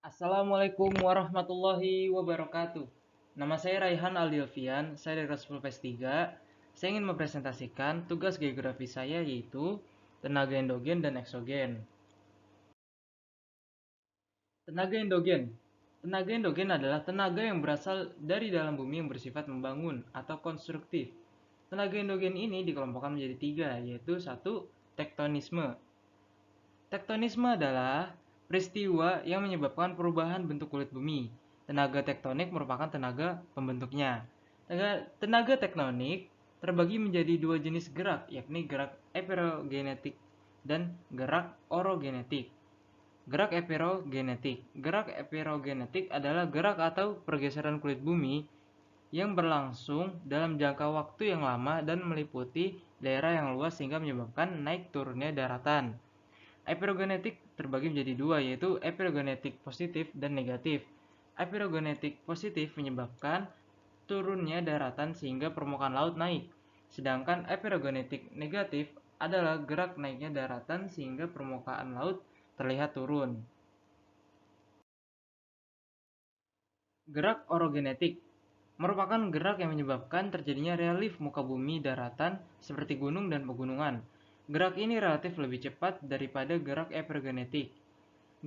Assalamualaikum warahmatullahi wabarakatuh. Nama saya Raihan Aldilfian, saya dari Rasul PES 3. Saya ingin mempresentasikan tugas geografi saya yaitu tenaga endogen dan eksogen. Tenaga endogen. Tenaga endogen adalah tenaga yang berasal dari dalam bumi yang bersifat membangun atau konstruktif. Tenaga endogen ini dikelompokkan menjadi tiga, yaitu satu, tektonisme. Tektonisme adalah peristiwa yang menyebabkan perubahan bentuk kulit bumi. Tenaga tektonik merupakan tenaga pembentuknya. Tenaga tektonik terbagi menjadi dua jenis gerak, yakni gerak epirogenetik dan gerak orogenetik. Gerak epirogenetik. Gerak epirogenetik adalah gerak atau pergeseran kulit bumi yang berlangsung dalam jangka waktu yang lama dan meliputi daerah yang luas sehingga menyebabkan naik turunnya daratan. Epirogenetik terbagi menjadi dua, yaitu epirogenetik positif dan negatif. Epirogenetik positif menyebabkan turunnya daratan sehingga permukaan laut naik, sedangkan epirogenetik negatif adalah gerak naiknya daratan sehingga permukaan laut terlihat turun. Gerak orogenetik merupakan gerak yang menyebabkan terjadinya relief muka bumi daratan seperti gunung dan pegunungan. Gerak ini relatif lebih cepat daripada gerak epirogenetik.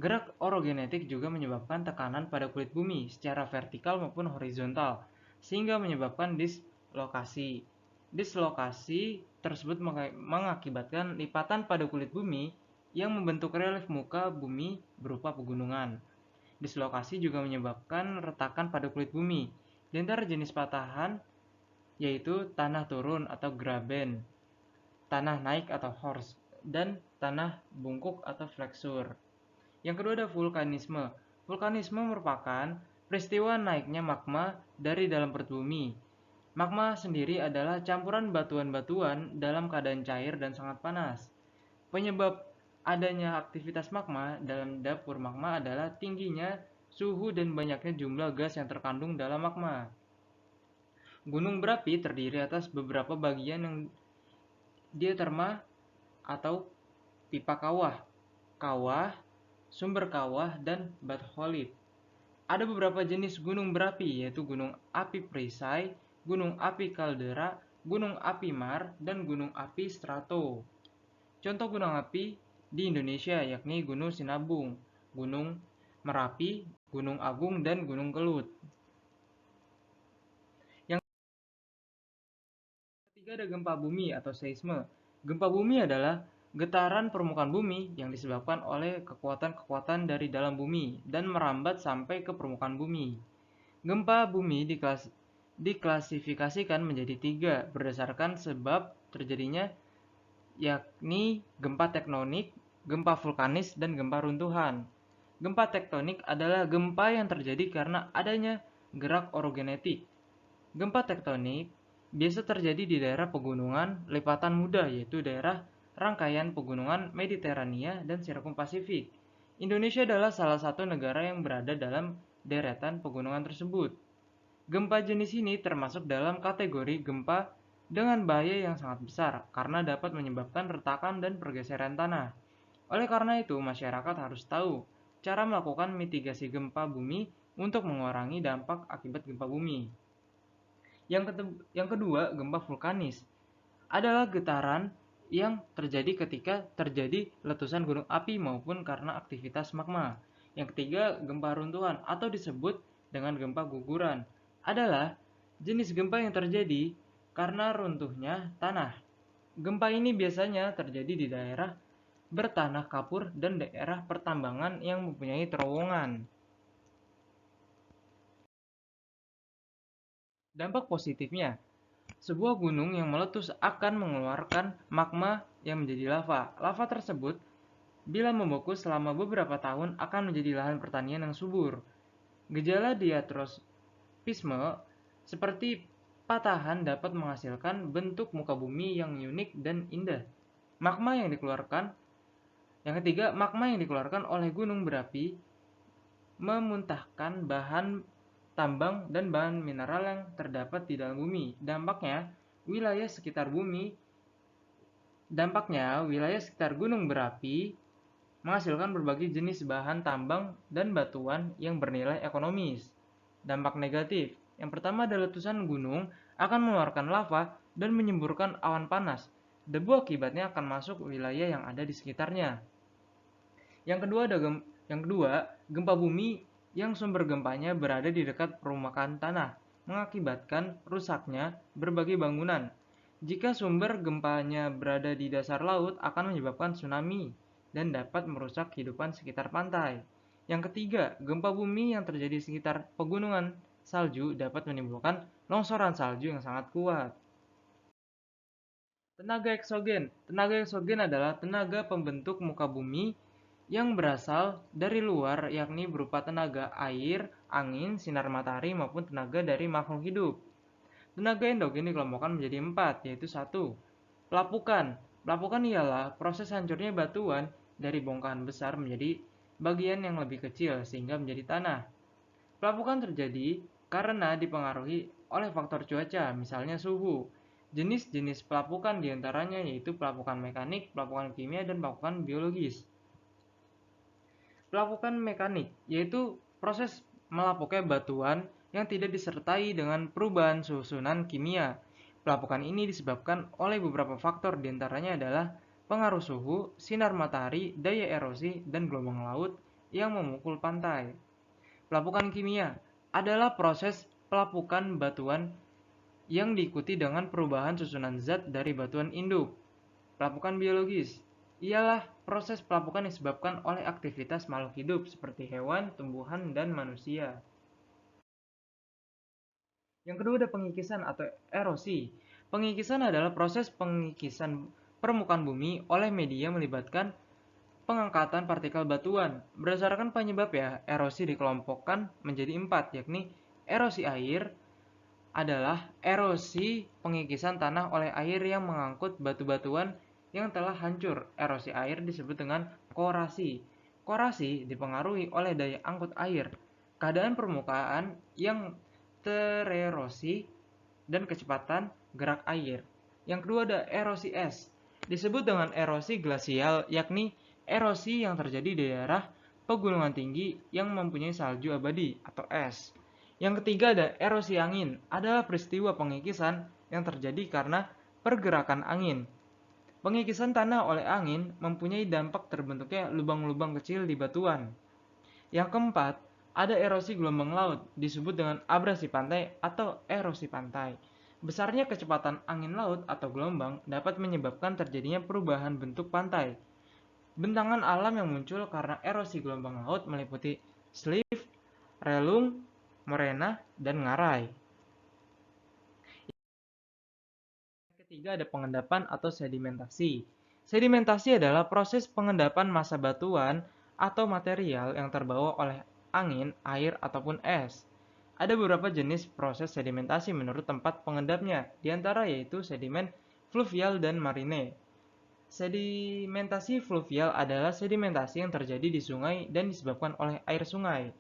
Gerak orogenetik juga menyebabkan tekanan pada kulit bumi secara vertikal maupun horizontal, sehingga menyebabkan dislokasi. Dislokasi tersebut mengakibatkan lipatan pada kulit bumi yang membentuk relief muka bumi berupa pegunungan. Dislokasi juga menyebabkan retakan pada kulit bumi. Di antara jenis patahan yaitu tanah turun atau graben, tanah naik atau horst, dan tanah bungkuk atau flexur. Yang kedua ada vulkanisme. Vulkanisme merupakan peristiwa naiknya magma dari dalam perut bumi. Magma sendiri adalah campuran batuan-batuan dalam keadaan cair dan sangat panas. Penyebab adanya aktivitas magma dalam dapur magma adalah tingginya suhu dan banyaknya jumlah gas yang terkandung dalam magma. Gunung berapi terdiri atas beberapa bagian yang diaterma atau pipa kawah, kawah, sumber kawah, dan batholith. Ada beberapa jenis gunung berapi, yaitu gunung api perisai, gunung api kaldera, gunung api mar, dan gunung api strato. Contoh gunung api di Indonesia yakni Gunung Sinabung, Gunung Merapi, Gunung Agung, dan Gunung Kelut. Yang ketiga ada gempa bumi atau seisme. Gempa bumi adalah getaran permukaan bumi yang disebabkan oleh kekuatan-kekuatan dari dalam bumi dan merambat sampai ke permukaan bumi. Gempa bumi diklasifikasikan menjadi tiga berdasarkan sebab terjadinya, yakni gempa tektonik, gempa vulkanis, dan gempa runtuhan. Gempa tektonik adalah gempa yang terjadi karena adanya gerak orogenetik. Gempa tektonik biasa terjadi di daerah pegunungan lipatan muda, yaitu daerah rangkaian pegunungan Mediterania dan Sirkum Pasifik. Indonesia adalah salah satu negara yang berada dalam deretan pegunungan tersebut. Gempa jenis ini termasuk dalam kategori gempa dengan bahaya yang sangat besar karena dapat menyebabkan retakan dan pergeseran tanah. Oleh karena itu, masyarakat harus tahu cara melakukan mitigasi gempa bumi untuk mengurangi dampak akibat gempa bumi. Yang kedua, gempa vulkanis adalah getaran yang terjadi ketika terjadi letusan gunung api maupun karena aktivitas magma. Yang ketiga, gempa runtuhan atau disebut dengan gempa guguran adalah jenis gempa yang terjadi karena runtuhnya tanah. Gempa ini biasanya terjadi di daerah bertanah kapur dan daerah pertambangan yang mempunyai terowongan. Dampak positifnya, sebuah gunung yang meletus akan mengeluarkan magma yang menjadi lava. Lava tersebut, bila membeku selama beberapa tahun, akan menjadi lahan pertanian yang subur. Gejala diatropisme seperti patahan dapat menghasilkan bentuk muka bumi yang unik dan indah. Magma yang dikeluarkan Yang ketiga, magma yang dikeluarkan oleh gunung berapi memuntahkan bahan tambang dan bahan mineral yang terdapat di dalam bumi. Wilayah sekitar bumi, dampaknya wilayah sekitar gunung berapi menghasilkan berbagai jenis bahan tambang dan batuan yang bernilai ekonomis. Dampak negatif. Yang pertama adalah letusan gunung akan mengeluarkan lava dan menyemburkan awan panas. Debu akibatnya akan masuk wilayah yang ada di sekitarnya. Yang kedua, gempa bumi yang sumber gempanya berada di dekat permukaan tanah, mengakibatkan rusaknya berbagai bangunan. Jika sumber gempanya berada di dasar laut, akan menyebabkan tsunami dan dapat merusak kehidupan sekitar pantai. Yang ketiga, gempa bumi yang terjadi di sekitar pegunungan salju dapat menimbulkan longsoran salju yang sangat kuat. Tenaga eksogen. Tenaga eksogen adalah tenaga pembentuk muka bumi yang berasal dari luar, yakni berupa tenaga air, angin, sinar matahari, maupun tenaga dari makhluk hidup. Tenaga endogen dikelompokkan menjadi 4, yaitu 1. Pelapukan. Pelapukan ialah proses hancurnya batuan dari bongkahan besar menjadi bagian yang lebih kecil sehingga menjadi tanah. Pelapukan terjadi karena dipengaruhi oleh faktor cuaca, misalnya suhu. Jenis-jenis pelapukan diantaranya yaitu pelapukan mekanik, pelapukan kimia, dan pelapukan biologis. Pelapukan mekanik yaitu proses melapuknya batuan yang tidak disertai dengan perubahan susunan kimia. Pelapukan ini disebabkan oleh beberapa faktor, diantaranya adalah pengaruh suhu, sinar matahari, daya erosi, dan gelombang laut yang memukul pantai. Pelapukan kimia adalah proses pelapukan batuan yang diikuti dengan perubahan susunan zat dari batuan induk. Pelapukan biologis ialah proses pelapukan yang disebabkan oleh aktivitas makhluk hidup seperti hewan, tumbuhan, dan manusia. Yang kedua ada pengikisan atau erosi. Pengikisan adalah proses pengikisan permukaan bumi oleh media melibatkan pengangkatan partikel batuan. Berdasarkan penyebab ya, erosi dikelompokkan menjadi 4, yakni erosi air adalah erosi pengikisan tanah oleh air yang mengangkut batu-batuan yang telah hancur. Erosi air disebut dengan korasi. Korasi dipengaruhi oleh daya angkut air, keadaan permukaan yang tererosi, dan kecepatan gerak air. Yang kedua ada erosi es. Disebut dengan erosi glasial, yakni erosi yang terjadi di daerah pegunungan tinggi yang mempunyai salju abadi atau es. Yang ketiga ada erosi angin, adalah peristiwa pengikisan yang terjadi karena pergerakan angin. Pengikisan tanah oleh angin mempunyai dampak terbentuknya lubang-lubang kecil di batuan. Yang keempat, ada erosi gelombang laut, disebut dengan abrasi pantai atau erosi pantai. Besarnya kecepatan angin laut atau gelombang dapat menyebabkan terjadinya perubahan bentuk pantai. Bentangan alam yang muncul karena erosi gelombang laut meliputi slive, relung, morena, dan ngarai. Yang ketiga ada pengendapan atau sedimentasi. Sedimentasi adalah proses pengendapan massa batuan atau material yang terbawa oleh angin, air, ataupun es. Ada beberapa jenis proses sedimentasi menurut tempat pengendapnya, diantara yaitu sedimen fluvial dan marine. Sedimentasi fluvial adalah sedimentasi yang terjadi di sungai dan disebabkan oleh air sungai.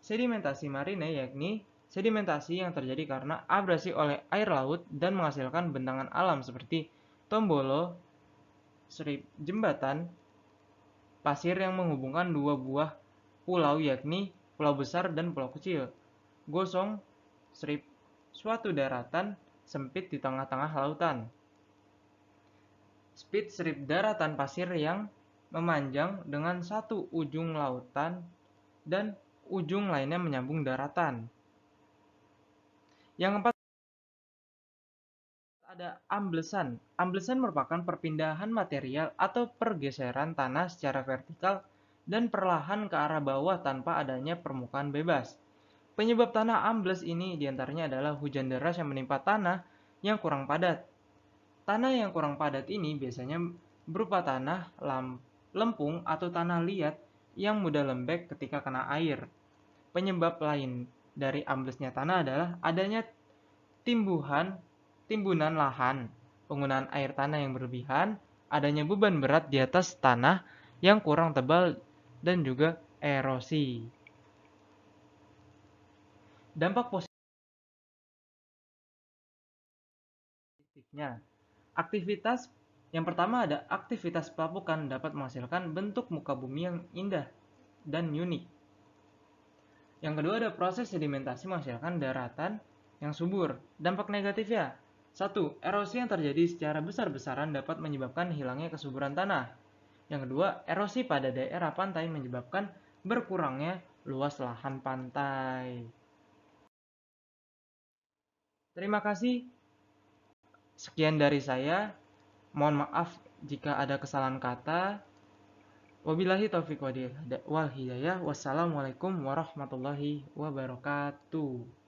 Sedimentasi marine yakni sedimentasi yang terjadi karena abrasi oleh air laut dan menghasilkan bentangan alam seperti tombolo, serip jembatan, pasir yang menghubungkan dua buah pulau yakni pulau besar dan pulau kecil, gosong, serip suatu daratan sempit di tengah-tengah lautan. Spit serip daratan pasir yang memanjang dengan satu ujung lautan dan ujung lainnya menyambung daratan. Yang keempat ada amblesan. Amblesan merupakan perpindahan material atau pergeseran tanah secara vertikal dan perlahan ke arah bawah tanpa adanya permukaan bebas. Penyebab tanah ambles ini diantaranya adalah hujan deras yang menimpa tanah yang kurang padat. Tanah yang kurang padat ini biasanya berupa tanah lempung atau tanah liat yang mudah lembek ketika kena air. Penyebab lain dari amblesnya tanah adalah adanya timbunan lahan, penggunaan air tanah yang berlebihan, adanya beban berat di atas tanah yang kurang tebal, dan juga erosi. Dampak positifnya, aktivitas Yang pertama ada aktivitas pelapukan dapat menghasilkan bentuk muka bumi yang indah dan unik. Yang kedua ada proses sedimentasi menghasilkan daratan yang subur. Dampak negatifnya, 1. Erosi yang terjadi secara besar-besaran dapat menyebabkan hilangnya kesuburan tanah. Yang kedua, erosi pada daerah pantai menyebabkan berkurangnya luas lahan pantai. Terima kasih. Sekian dari saya. Mohon maaf jika ada kesalahan kata. Wabillahi taufiq wal hidayah. Wassalamualaikum warahmatullahi wabarakatuh.